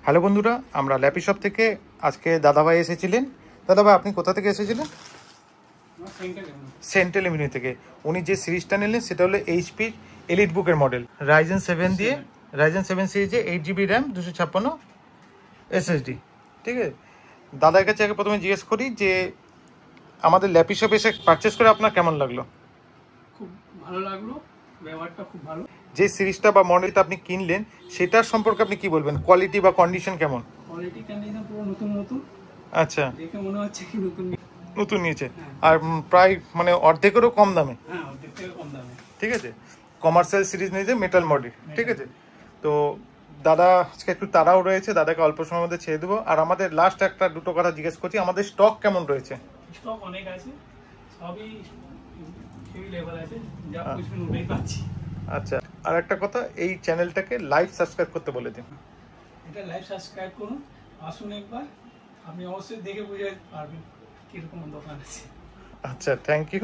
Hello বন্ধুরা, আমরা lappy shop থেকে আজকে দাদাভাই এসেছিলেন। দাদাভাই, আপনি কোথা থেকে এসেছিলেন? সেন্ট্রাল এভিনিউ থেকে। উনি যে সিরিজটা নিলেন সেটা হলো এইচপি এলিট বুকের মডেল, রাইজেন 7 দিয়ে, রাইজেন 7 সিরিজে 8GB র্যাম, 256 SSD। ঠিক আছে, দাদার কাছে আগে প্রথমে জিজ্ঞেস করি যে আমাদের ল্যাপি শপ এসে পারচেস করে আপনার কেমন লাগলো? খুব ভালো লাগলো, ব্যবহারটা খুব ভালো। যে সিরিজটা বা মডেলটা আপনি কিনলেন সেটার সম্পর্কে আপনি কি বলবেন? কোয়ালিটি বা কন্ডিশন কেমন? কোয়ালিটি কন্ডিশন পুরো নতুন নতুন। আচ্ছা, দেখে মনে হচ্ছে কি নতুন নিয়েছে। আর প্রায় মানে অর্ধেকেরও কম দামে। হ্যাঁ, অর্ধেক থেকে কম দামে। ঠিক আছে, কমার্শিয়াল সিরিজ নিয়েছে, মেটাল মডেল। ঠিক আছে, তো দাদা আজকে একটু তাড়াও রয়েছে, দাদাকে অল্প সময়ের মধ্যে ছেড়ে দেবো। আর আমাদের লাস্ট দুটো কথা জিজ্ঞেস করছি, আমাদের স্টক কেমন রয়েছে? স্টক অনেক আছে, সবই হেভি লেভেল আছে, যা খুঁজবেন ওটাই পাচ্ছি। আচ্ছা, আর একটা কথা, এই চ্যানেলটাকে লাইভ সাবস্ক্রাইব করতে বলে দিন। এটা লাইভ সাবস্ক্রাইব করুন, আসুন একবার, আপনি অবশ্যই দেখে বুঝে পারবেন কিরকম দোকান আছে। আচ্ছা, থ্যাংক ইউ।